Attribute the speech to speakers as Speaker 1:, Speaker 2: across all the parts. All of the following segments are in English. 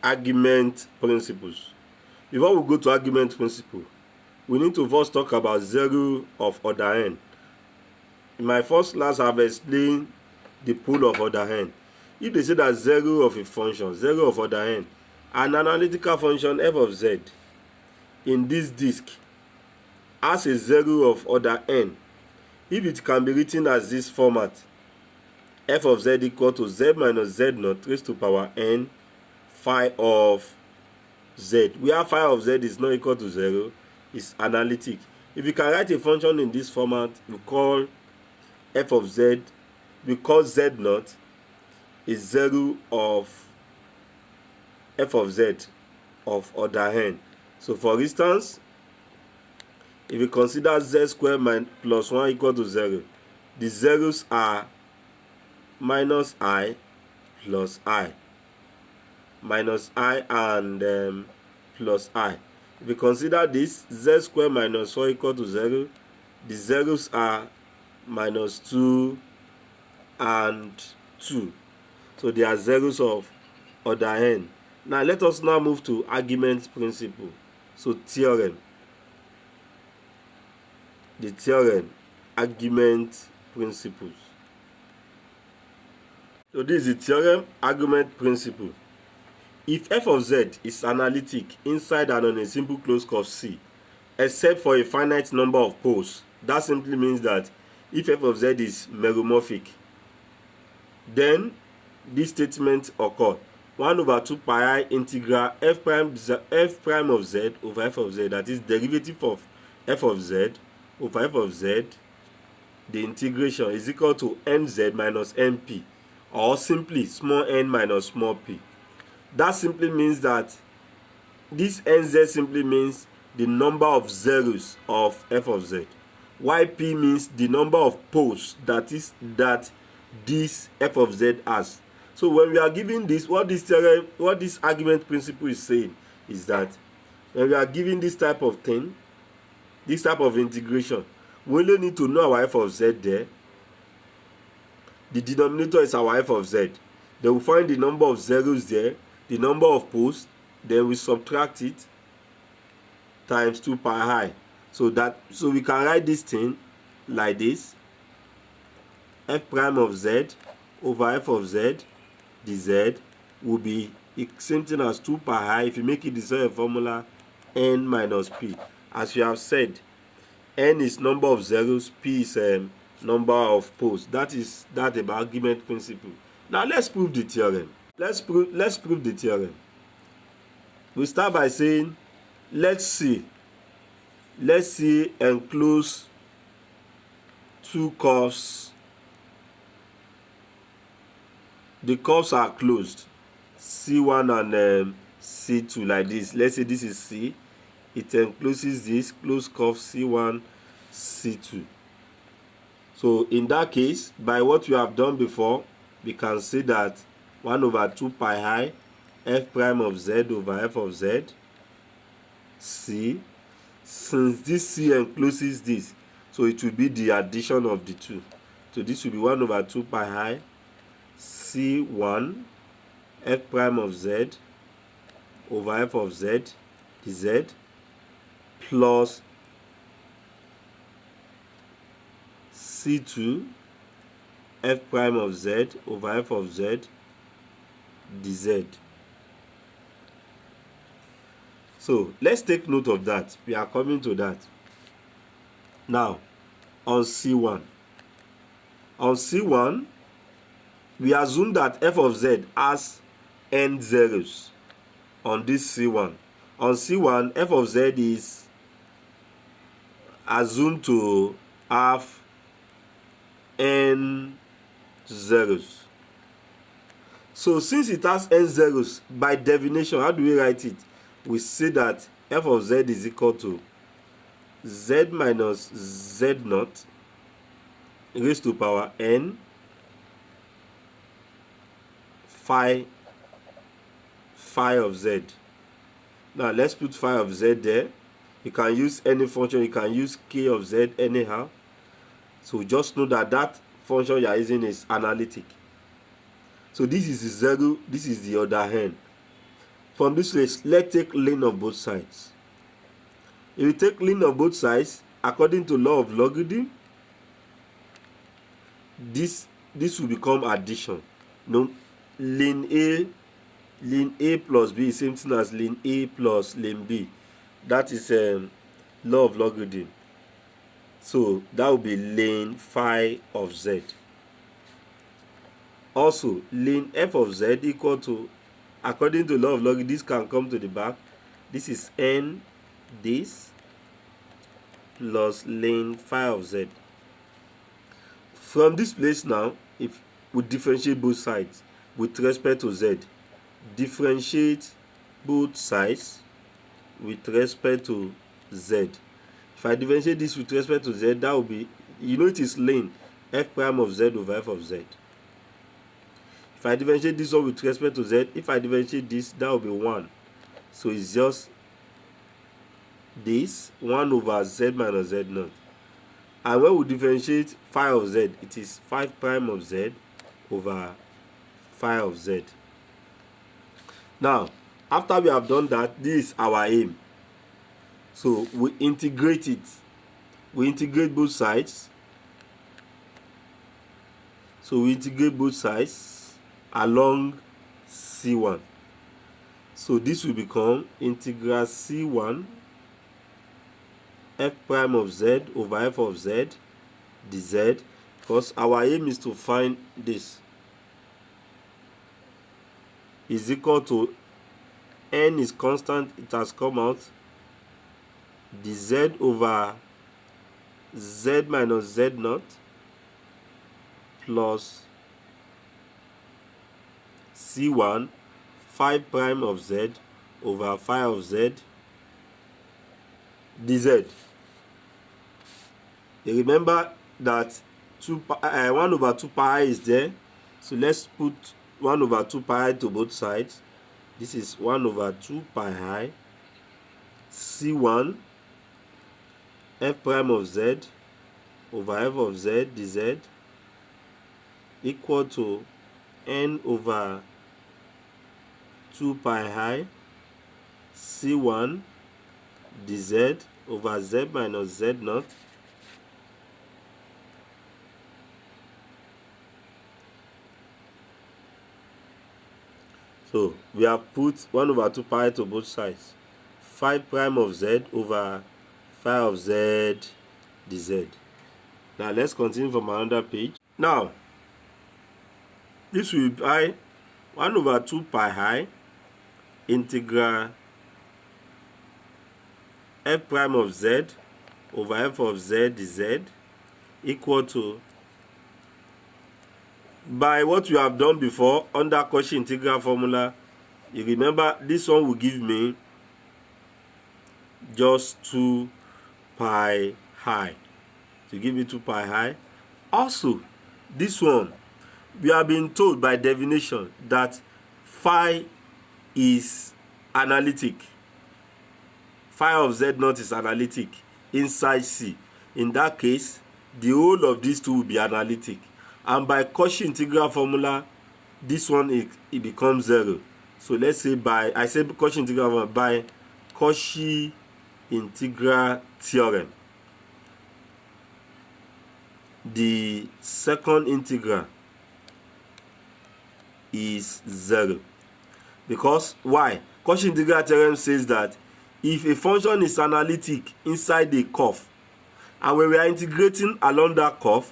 Speaker 1: argument principles. Before we go to argument principle, we need to first talk about zero of order n. In my first class, I have explained the pole of order n. If they say that zero of a function, zero of order n, an analytical function f of z in this disk has a zero of order n, if it can be written as this format, f of z equal to z minus z naught raised to power n phi of z, where phi of z is not equal to 0, is analytic. If you can write a function in this format, we call f of z, because z naught is 0 of f of z of order n. So for instance, if you consider z squared plus 1 equal to 0, the zeros are minus I plus I, minus I and plus I. If you consider this, z squared minus 4 equal to 0, the zeros are minus 2 and 2. So they are zeros of order n. Now let us now move to argument principle. So theorem. The theorem, argument principles. So this is the theorem, argument principle. If f of z is analytic inside and on a simple closed curve C, except for a finite number of poles, that simply means that if f of z is meromorphic, then this statement occurs: 1 over 2 pi I integral f prime of z over f of z, that is derivative of f of z over f of z, the integration is equal to nz minus np, or simply small n minus small p. That simply means that this nz simply means the number of zeros of f of z, while p means the number of poles that this f of z has. So when we are given this, what this argument principle is saying is that when we are given this type of thing, this type of integration, we only need to know our f of z there. The denominator is our f of z. Then we find the number of zeros there, the number of poles, then we subtract it times 2 pi I. So we can write this thing like this: f prime of z over f of z dz will be the same thing as 2 pi I. If you make it the same formula, n minus p. As we have said, n is number of zeros, p is number of poles. That about argument principle. Now let's prove the theorem. Let's prove the theorem. We start by saying, let's see enclose two curves. The curves are closed, C1 and C2, like this. Let's say this is C. It encloses this closed curve C1, C2. So in that case, by what we have done before, we can say that 1 over 2 pi I f prime of z over f of z C. Since this C encloses this, so it will be the addition of the two. So this will be 1 over 2 pi I C1 f prime of z over f of z dz plus C2 f prime of z over f of z dz. So let's take note of that. We are coming to that. Now, on C1, we assume that f of z has n zeros on this C1. On C1, f of z is assumed to have n zeros. So since it has n zeros, by definition, how do we write it? We say that f of z is equal to z minus z naught raised to power n phi of z. Now let's put phi of z there. You can use any function, you can use k of z anyhow. So just know that that function you are using is analytic. So this is the zero, this is the order n. from this place, let's take ln of both sides. If you take ln of both sides, according to law of logarithm, this will become addition. No, ln A plus B is same thing as ln A plus ln B. That is law of logarithm. So that will be ln phi of z. Also, ln f of z equal to, according to law of logarithm, this can come to the back. This is n this plus ln phi of z. From this place now, if we differentiate both sides with respect to z, differentiate both sides with respect to z. If I differentiate this with respect to z, that will be, you know, it is ln f prime of z over f of z. If I differentiate this one with respect to z, if I differentiate this, that will be 1. So it's just this 1 over z minus z naught. And when we differentiate phi of z, it is 5 prime of z over phi of z. Now, after we have done that, this is our aim. So we integrate it. We integrate both sides. So we integrate both sides along C1. So this will become integral C1 f prime of z over f of z dz, because our aim is to find this is equal to n is constant, it has come out, dz over z minus z naught plus c1 phi prime of z over phi of z dz. You remember that 1 over 2 pi is there, so let's put 1 over 2 pi to both sides. This is 1 over 2 pi I c1 f prime of z over f of z dz equal to n over 2 pi I c1 dz over z minus z naught So we have put 1 over 2 pi to both sides. Phi prime of z over phi of z dz. Now let's continue from another page. Now, this will be 1 over 2 pi I integral f prime of z over f of z dz equal to, by what we have done before under Cauchy integral formula, you remember this one will give me just 2 pi I. To give me 2 pi I. Also, this one, we have been told by definition that phi is analytic. Phi of z naught is analytic inside C. In that case, the whole of these two will be analytic. And by Cauchy integral formula, this one it becomes 0. So let's say I say Cauchy integral formula by Cauchy integral theorem, the second integral is 0. Because why? Cauchy integral theorem says that if a function is analytic inside a curve, and when we are integrating along that curve,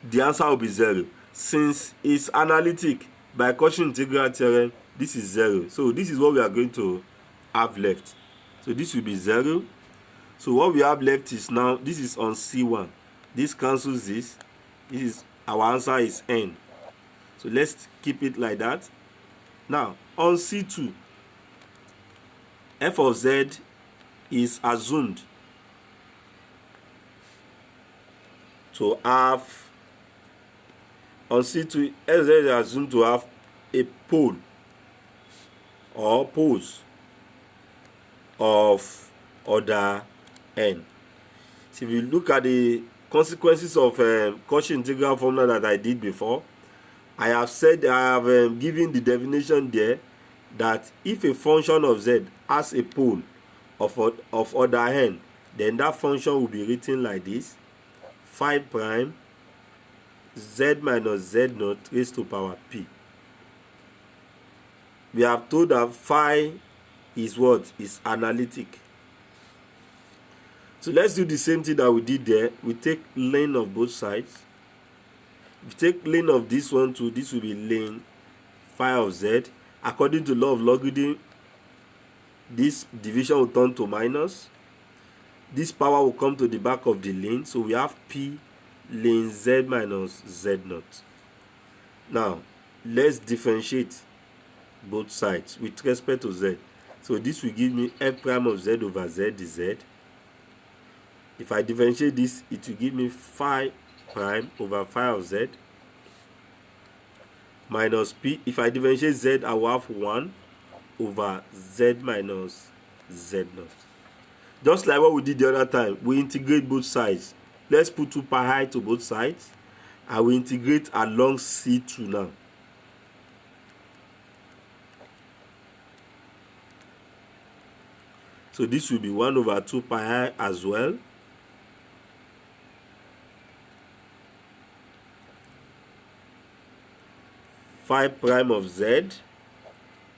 Speaker 1: the answer will be 0. Since it's analytic by Cauchy integral theorem, this is 0. So this is what we are going to have left. So this will be 0. So what we have left is now, this is on C1. This cancels this. This is, our answer is n. So let's keep it like that. Now on C2, f of z is assumed to have, on C2, f of z is assumed to have a pole or poles of order n. So if you look at the consequences of Cauchy integral formula that I did before, I have said, I have given the definition there. that if a function of z has a pole of order n, then that function will be written like this: phi prime z minus z naught raised to power p. We have told that phi is what? Is analytic. So let's do the same thing that we did there. We take lane of both sides. If you take lane of this one too, this will be lane phi of z. According to law of logarithm, this division will turn to minus. This power will come to the back of the lane. So we have p lane z minus z naught. Now, let's differentiate both sides with respect to z. So this will give me f prime of z over z dz. If I differentiate this, it will give me phi prime over phi of z minus p. If I differentiate z, I will have 1 over z minus z naught. Just like what we did the other time, we integrate both sides. Let's put 2 pi I to both sides. I will integrate along C2 now. So this will be 1 over 2 pi I as well. Phi prime of z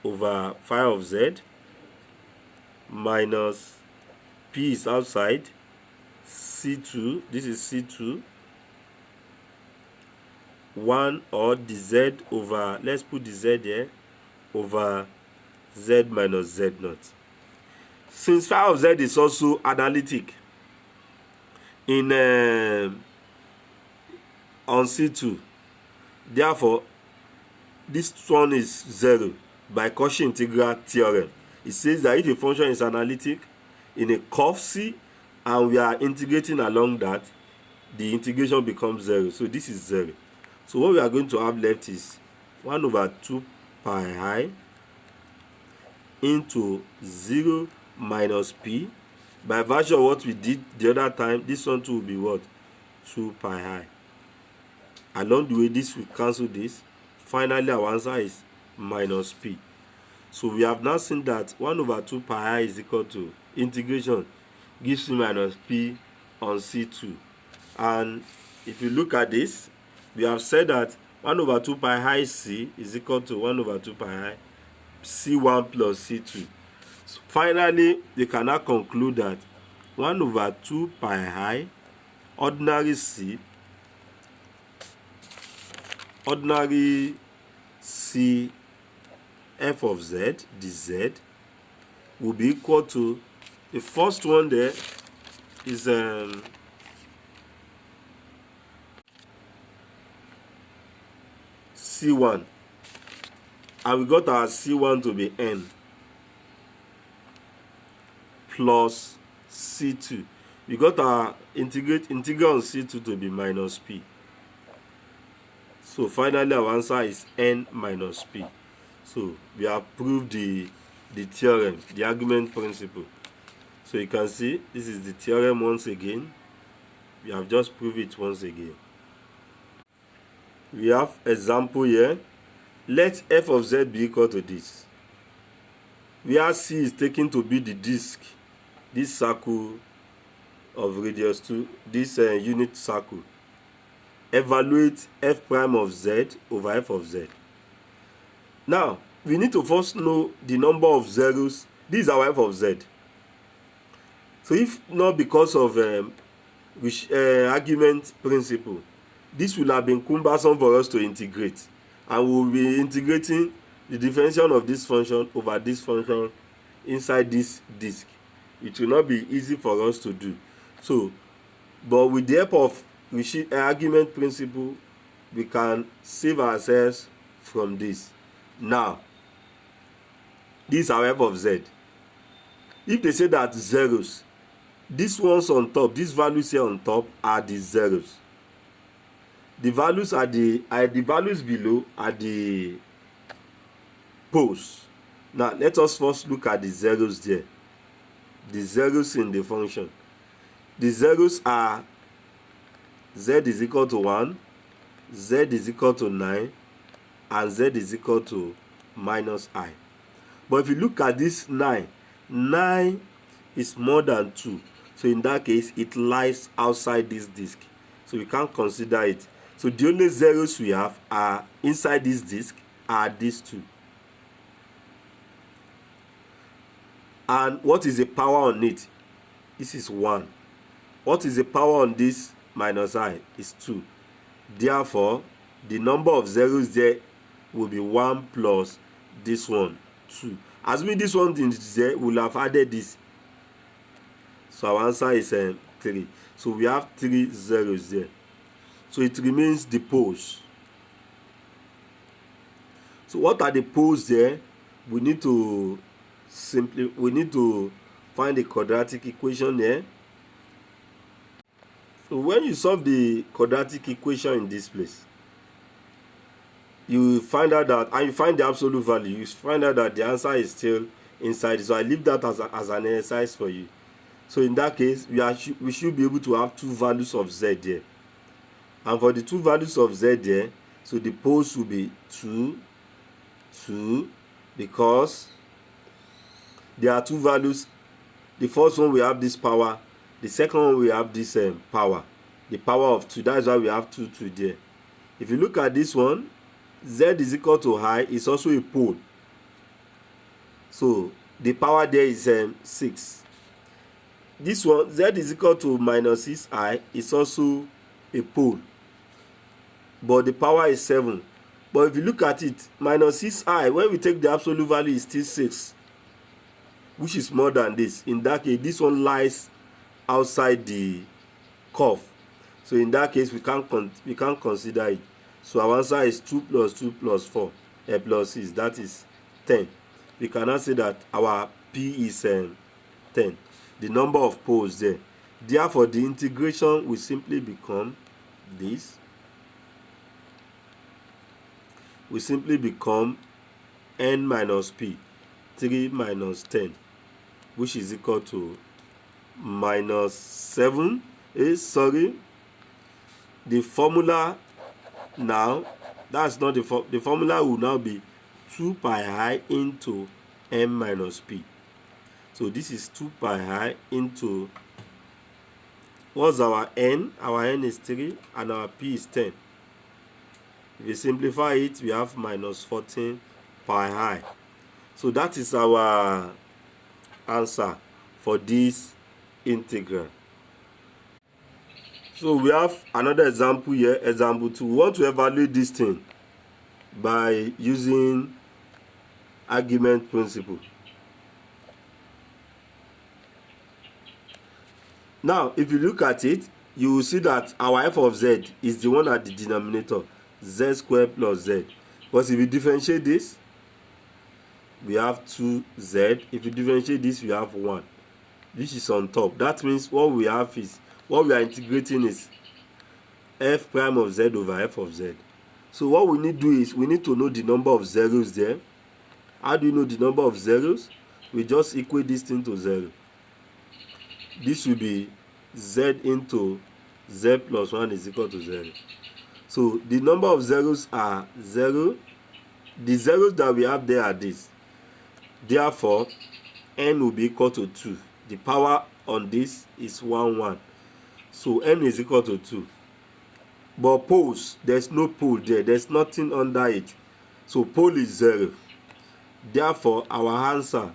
Speaker 1: over phi of z minus p is outside, C2, this is C2, 1 or dz over, let's put the z here, over z minus z naught. Since phi of z is also analytic in on C2, therefore this one is 0 by Cauchy integral theorem. It says that if a function is analytic in a curve C and we are integrating along that, the integration becomes 0. So this is 0. So what we are going to have left is 1 over 2 pi I into 0 minus p. By virtue of what we did the other time, this one too will be what? 2 pi I. Along the way, this will cancel this. Finally, our answer is minus p. So we have now seen that 1 over 2 pi I is equal to integration gives me minus p on C2. And if you look at this, we have said that 1 over 2 pi I C is equal to 1 over 2 pi I C1 plus C2. So finally, we can now conclude that 1 over 2 pi I ordinary C f of z dz will be equal to, the first one there is C1, and we got our C1 to be n plus C2. We got our integral on C2 to be minus p. So finally our answer is n minus p. So we have proved the theorem, the argument principle. So you can see this is the theorem once again. We have just proved it once again. We have example here. Let f of z be equal to this, where C is taken to be the disk, this circle of radius 2, this unit circle. Evaluate f prime of z over f of z. Now, we need to first know the number of zeros. This is our f of z. So if not because of argument principle, this will have been cumbersome for us to integrate. And we will be integrating the differential of this function over this function inside this disk. It will not be easy for us to do. So, but with the help of argument principle, we can save ourselves from this. Now, this is our f of z. If they say that zeros, these ones on top, these values here on top are the zeros. The values are the values below are the poles. Now let us first look at the zeros there. The zeros in the function. The zeros are z is equal to 1, z is equal to 9, and z is equal to minus I. But if you look at this 9, 9 is more than 2. So in that case, it lies outside this disk. So we can't consider it. So the only zeros we have are inside this disk are these two. And what is the power on it? This is 1. What is the power on this minus I? Is 2. Therefore, the number of zeros there will be 1 plus this one, 2. Assuming this one is there, we'll have added this. So our answer is 3. So we have 3 zeros there. So it remains the poles. So what are the poles there? We need to find the quadratic equation there. So when you solve the quadratic equation in this place, you find out that, and you find the absolute value, you find out that the answer is still inside. So I leave that as an exercise for you. So in that case, we should be able to have 2 values of z there. And for the 2 values of z there, so the poles will be 2, 2, because there are 2 values. The first one we have this power, the second one we have this power, the power of 2. That is why we have 2 there. If you look at this one, z is equal to I is also a pole. So the power there is 6. This one, z is equal to minus 6I, is also a pole, but the power is 7. But if you look at it, minus 6I, when we take the absolute value, is still 6, which is more than this. In that case, this one lies outside the curve. So in that case, we can't consider it. So our answer is 2 plus 2 plus 4 plus 6, that is 10. We cannot say that our P is 10, the number of poles there. Therefore, the integration will simply become this. Will simply become n minus p, 3 minus 10, which is equal to minus 7. The formula now, that's not the formula will now be 2 pi I into m minus p. So this is 2 pi I into, what's our n? Our n is 3 and our p is 10. If you simplify it, we have minus 14 pi I. So that is our answer for this integral. So we have another example here, example 2. We want to evaluate this thing by using argument principle. Now, if you look at it, you will see that our f of z is the one at the denominator, z squared plus z. Because if you differentiate this, we have 2z. If you differentiate this, we have 1. This is on top. That means what we have is, what we are integrating is f prime of z over f of z. So what we need to do is, we need to know the number of zeros there. How do you know the number of zeros? We just equate this thing to 0. This will be z into z plus 1 is equal to 0. So the number of zeros are 0. The zeros that we have there are this. Therefore, n will be equal to 2. The power on this is 1, 1. So n is equal to 2. But poles, there's no pole there. There's nothing under it. So pole is 0. Therefore, our answer,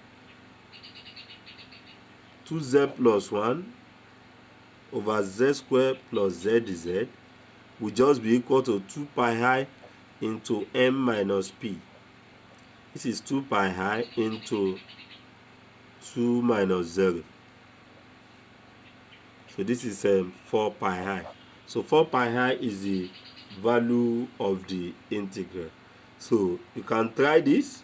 Speaker 1: 2z plus 1 over z squared plus z will just be equal to 2 pi I into m minus p. This is 2 pi I into 2 minus 0. So this is 4 pi I. So 4 pi I is the value of the integral. So you can try this.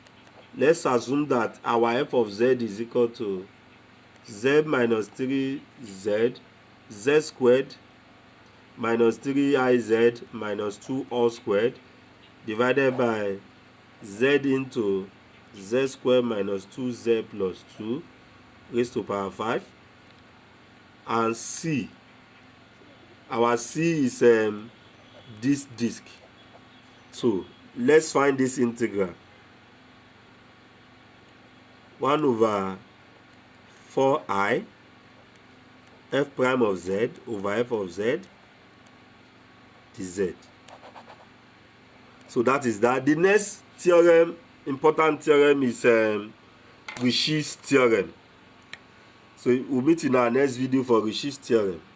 Speaker 1: Let's assume that our f of z is equal to z minus 3z, z squared minus 3iz minus 2 all squared divided by z into z squared minus 2z plus 2 raised to power 5. And c, our c is this disk. So let's find this integral. 1 over 4i f prime of z over f of z dz. So that is that. The next theorem, important theorem, is Cauchy's theorem. So we'll meet in our next video for Cauchy's theorem.